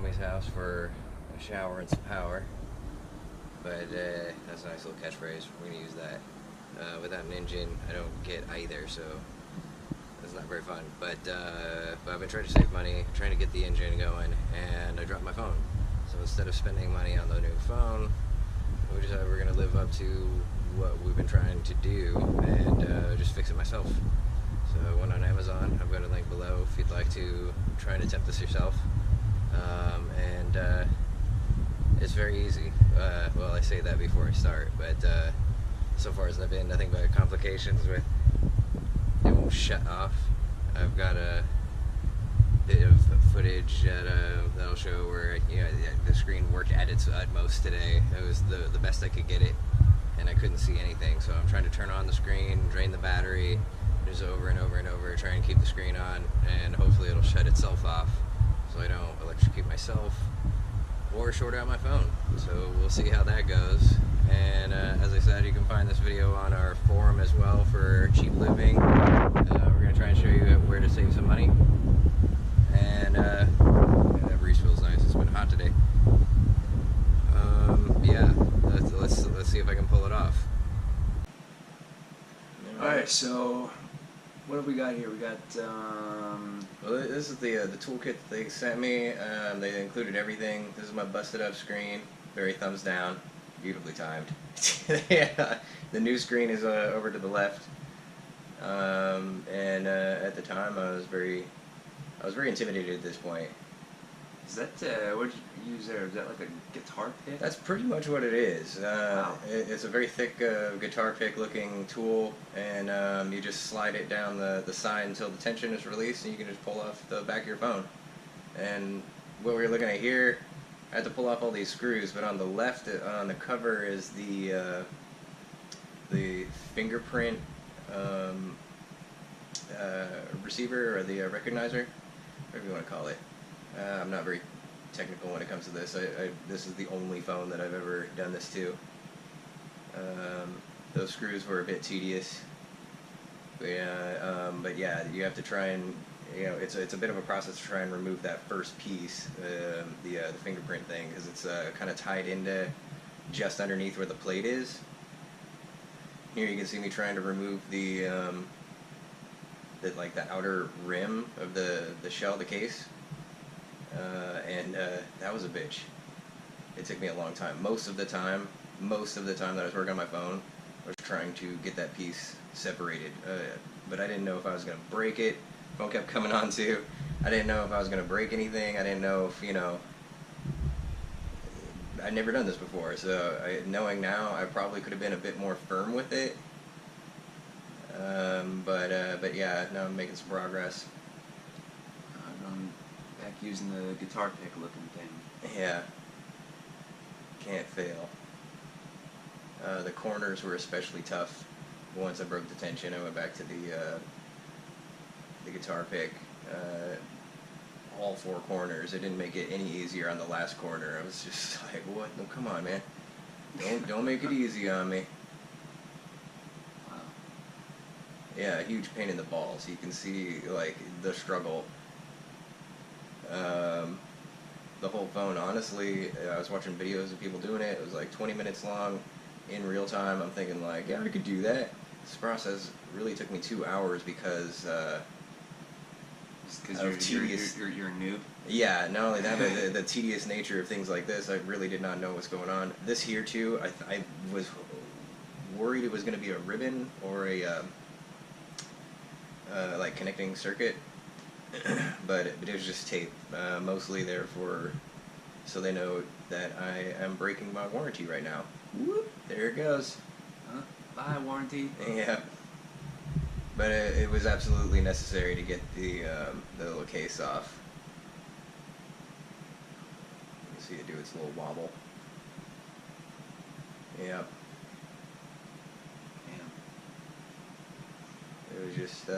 homie's house for a shower and some power. But that's a nice little catchphrase. We're going to use that. Without an engine, I don't get either, so that's not very fun. But I've been trying to save money, trying to get the engine going, and I dropped my phone. So instead of spending money on the new phone, we decided we're going to live up to what we've been trying to do and just fix it myself. So I went on Amazon. I've got a link below if you'd like to try and attempt this yourself. It's very easy. Well, I say that before I start, but so far there's been nothing but complications with it won't shut off. I've got a bit of footage that'll show where the screen worked at its utmost today. It was the best I could get it, and I couldn't see anything. So I'm trying to turn on the screen, drain the battery, just over and over and over, try and keep the screen on, and hopefully it'll shut itself off so I don't electrocute myself or short out my phone. So we'll see how that goes. And as I said, you can find this video on our forum as well for cheap living. We're going to try and show you where to save some money. And that breeze feels nice. It's been hot today. Yeah, let's see if I can pull it off. Alright, so what have we got here? We got well, this is the toolkit that they sent me. They included everything. This is my busted up screen. Very thumbs down. Beautifully timed. Yeah, the new screen is over to the left. At the time, I was very intimidated at this point. Is that what did you use there? Is that like a guitar pick? That's pretty much what it is. Wow. It's a very thick guitar pick looking tool, and you just slide it down the side until the tension is released, and you can just pull off the back of your phone. And what we're looking at here, I had to pull off all these screws, but on the left, on the cover, is the fingerprint receiver, or the recognizer, whatever you want to call it. I'm not very technical when it comes to this. This is the only phone that I've ever done this to. Those screws were a bit tedious, but yeah, you have to try and, it's a bit of a process to try and remove that first piece, the fingerprint thing, because it's kind of tied into just underneath where the plate is. Here you can see me trying to remove the outer rim of the shell, the case. That was a bitch. It took me a long time. Most of the time that I was working on my phone, I was trying to get that piece separated. But I didn't know if I was going to break it. Phone kept coming on too. I didn't know if I was going to break anything. I didn't know if, I'd never done this before. So knowing now, I probably could have been a bit more firm with it. But yeah, now I'm making some progress. I'm back using the guitar pick looking thing. Yeah. Can't fail. The corners were especially tough. Once I broke the tension, I went back to the guitar pick. All four corners. It didn't make it any easier on the last corner. I was just like, what? No, come on, man. Don't make it easy on me. Wow. Yeah, huge pain in the balls. You can see like the struggle. The whole phone, honestly, I was watching videos of people doing it. It was like 20 minutes long in real time. I'm thinking like, yeah, I could do that. This process really took me 2 hours because you're a noob? Yeah, not only that, but the tedious nature of things like this, I really did not know what's going on. This here too, I was worried it was going to be a ribbon or a like connecting circuit. But it was just tape, mostly there so they know that I am breaking my warranty right now. Whoop, there it goes. Bye, warranty. Yeah. But it was absolutely necessary to get the little case off. You can see it do its little wobble. Yep. Damn. It was just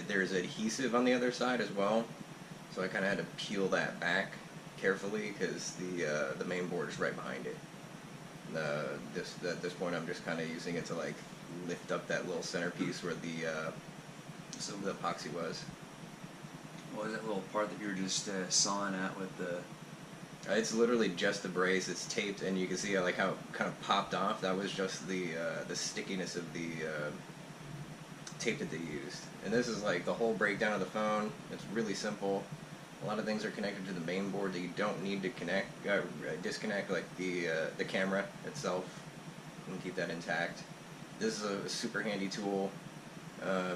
there's adhesive on the other side as well, so I kind of had to peel that back carefully because the main board is right behind it. At this point, I'm just kind of using it to like lift up that little centerpiece where the epoxy was. What was that little part that you were just sawing at with the... It's literally just the brace. It's taped, and you can see like how it kind of popped off. That was just the stickiness of the tape that they used. And this is like the whole breakdown of the phone. It's really simple. A lot of things are connected to the main board that you don't need to disconnect, like the camera itself. You can keep that intact. This is a super handy tool.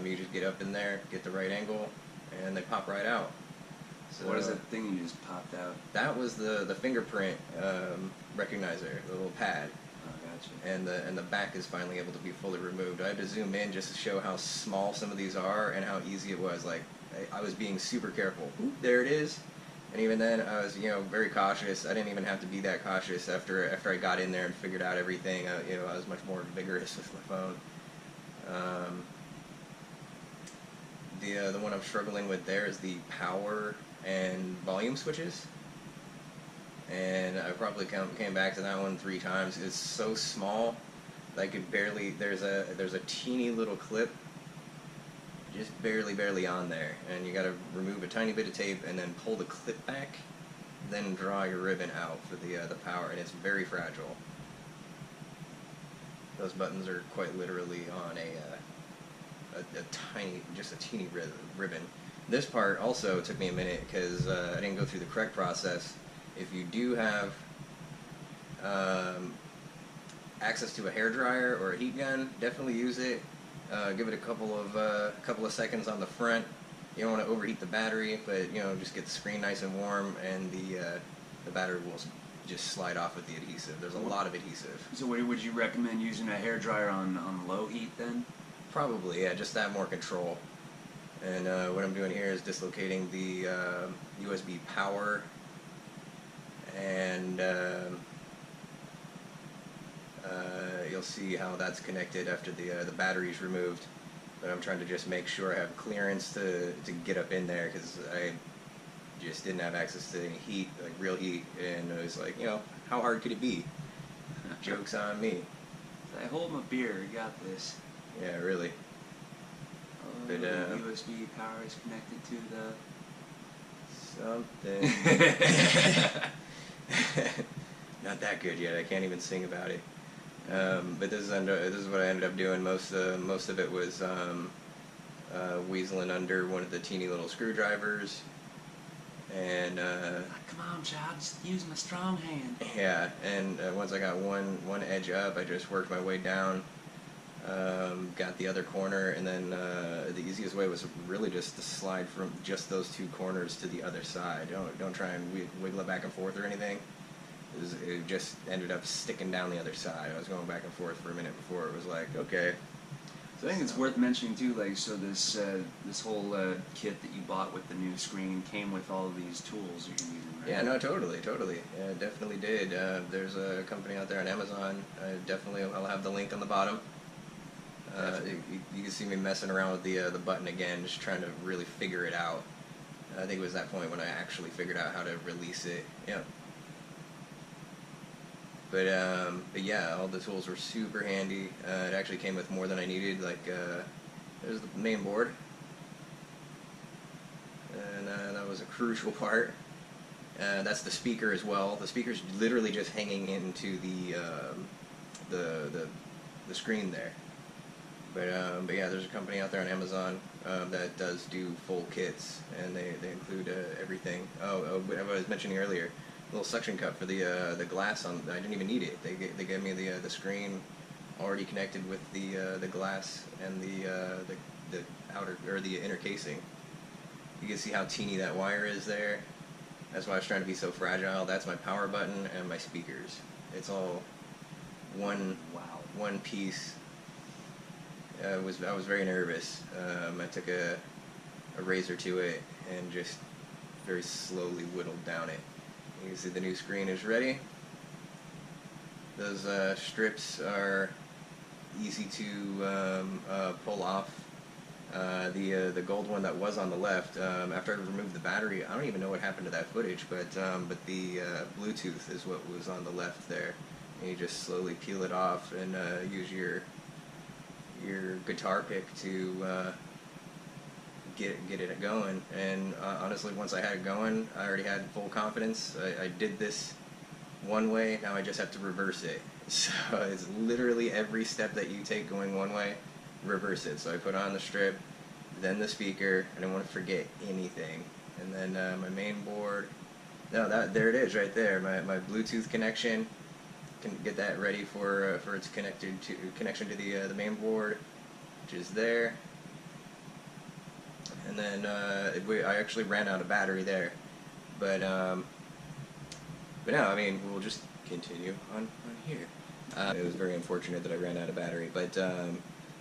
You just get up in there, get the right angle, and they pop right out. So what is that thing you just popped out? That was the fingerprint recognizer, the little pad. Oh, gotcha. And the back is finally able to be fully removed. I had to zoom in just to show how small some of these are and how easy it was. Like, I was being super careful. Oop, there it is. And even then, I was, very cautious. I didn't even have to be that cautious after I got in there and figured out everything. I was much more vigorous with my phone. The one I'm struggling with there is the power and volume switches. And I probably came back to that one 3 times. It's so small that I could barely. There's a teeny little clip, just barely on there, and you got to remove a tiny bit of tape and then pull the clip back, then draw your ribbon out for the power, and it's very fragile. Those buttons are quite literally on just a teeny ribbon. This part also took me a minute because I didn't go through the correct process. If you do have access to a hairdryer or a heat gun, definitely use it. Give it a couple of seconds on the front. You don't want to overheat the battery, but just get the screen nice and warm, and the battery will just slide off with the adhesive. There's a lot of adhesive. So would you recommend using a hairdryer on low heat then? Probably, yeah, just to have more control. And what I'm doing here is dislocating the USB power, and you'll see how that's connected after the battery's removed. But I'm trying to just make sure I have clearance to get up in there, because I just didn't have access to any heat, like real heat, and it was like, how hard could it be? Joke's on me. I hold my beer, you got this. Yeah, really. But, the USB power is connected to the... something. Not that good yet. I can't even sing about it. But this is what I ended up doing. Most of it was weaseling under one of the teeny little screwdrivers, and come on, child, just use my strong hand. Yeah, and once I got one edge up, I just worked my way down, got the other corner, and then the easiest way was really just to slide from just those 2 corners to the other side. Don't try and wiggle it back and forth or anything. It just ended up sticking down the other side. I was going back and forth for a minute before it was like, okay. So I think it's worth mentioning too, like, so this whole kit that you bought with the new screen came with all of these tools that you're using, right? Yeah, no, totally. Yeah, it definitely did. There's a company out there on Amazon. I'll have the link on the bottom. You can see me messing around with the button again, just trying to really figure it out. I think it was that point when I actually figured out how to release it. Yeah. But yeah, all the tools were super handy. It actually came with more than I needed. Like, there's the main board, and that was a crucial part. That's the speaker as well. The speaker's literally just hanging into the screen there. But yeah, there's a company out there on Amazon that does do full kits, and they include everything. What I was mentioning earlier. Little suction cup for the glass on. I didn't even need it. They gave me the screen already connected with the glass and the outer or the inner casing. You can see how teeny that wire is there. That's why I was trying to be so fragile. That's my power button and my speakers. It's all one piece. I was very nervous. I took a razor to it and just very slowly whittled down it. You can see the new screen is ready. Those strips are easy to pull off. The gold one that was on the left, after I removed the battery, I don't even know what happened to that footage, but the Bluetooth is what was on the left there. And you just slowly peel it off and use your guitar pick to get it going. And honestly, once I had it going, I already had full confidence. I did this one way, now I just have to reverse it. So it's literally every step that you take going one way, reverse it. So I put on the strip, then the speaker. I didn't want to forget anything. And then my main board. No, there it is right there. My Bluetooth connection. Can get that ready for its connection to the main board, which is there. And then I actually ran out of battery there, but no, I mean we'll just continue on here. It was very unfortunate that I ran out of battery, but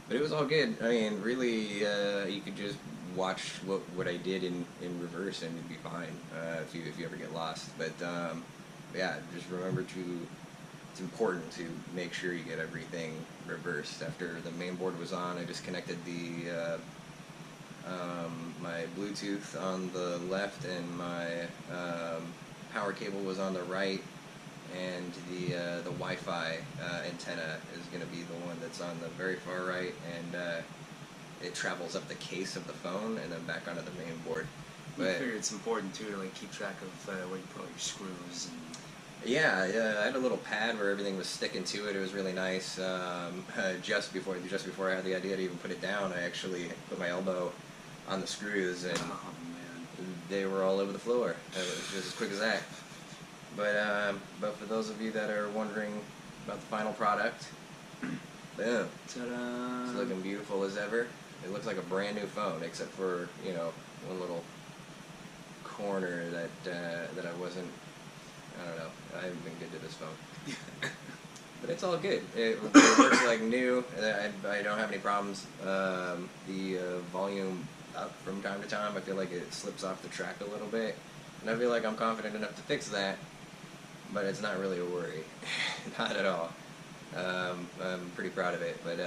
it was all good. I mean, really, you could just watch what I did in reverse and you'd be fine if you ever get lost. But yeah, just remember it's important to make sure you get everything reversed. After the main board was on, I just connected the my Bluetooth on the left, and my power cable was on the right, and the Wi-Fi antenna is going to be the one that's on the very far right, and it travels up the case of the phone and then back onto the main board. I figure it's important too to like keep track of where you put all your screws and. Yeah, I had a little pad where everything was sticking to it. It was really nice. Just before I had the idea to even put it down, I actually put my elbow on the screws, and they were all over the floor. It was just as quick as that. But for those of you that are wondering about the final product, boom! Ta-da! It's looking beautiful as ever. It looks like a brand new phone, except for one little corner that I wasn't. I don't know. I haven't been good to this phone. But it's all good. It works like new. I don't have any problems. The volume up from time to time, I feel like it slips off the track a little bit. And I feel like I'm confident enough to fix that. But it's not really a worry. Not at all. I'm pretty proud of it. But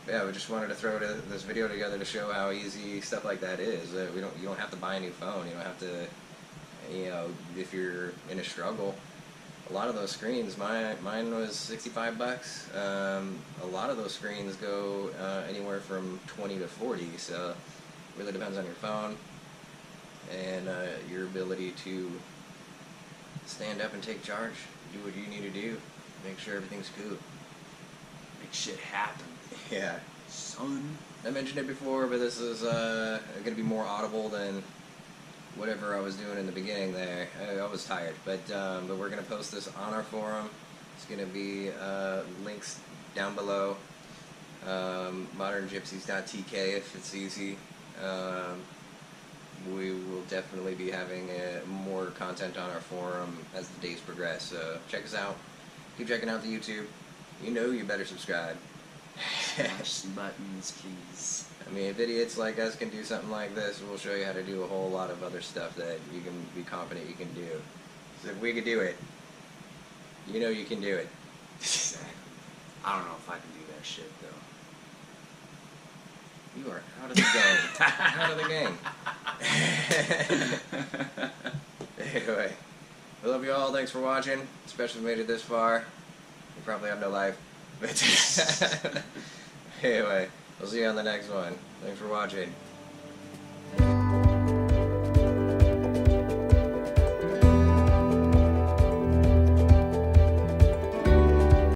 yeah, we just wanted to throw this video together to show how easy stuff like that is. You don't have to buy a new phone. You don't have to. If you're in a struggle, a lot of those screens, mine was 65 bucks. A lot of those screens go anywhere from 20 to 40, so it really depends on your phone and your ability to stand up and take charge, do what you need to do, make sure everything's good. Make shit happen. Yeah. Son. I mentioned it before, but this is going to be more audible than whatever I was doing in the beginning there. I was tired, but we're going to post this on our forum. It's going to be links down below. moderngypsies.tk if it's easy. We will definitely be having more content on our forum as the days progress, so check us out. Keep checking out the YouTube. You better subscribe. Smash some buttons, please. I mean, if idiots like us can do something like this, we'll show you how to do a whole lot of other stuff that you can be confident you can do. So if we could do it, you can do it. Exactly. I don't know if I can do that shit, though. You are out of the game. Out of the game. Anyway, I love you all. Thanks for watching. Especially if you made it this far. You probably have no life. But anyway, we'll see you on the next one. Thanks for watching.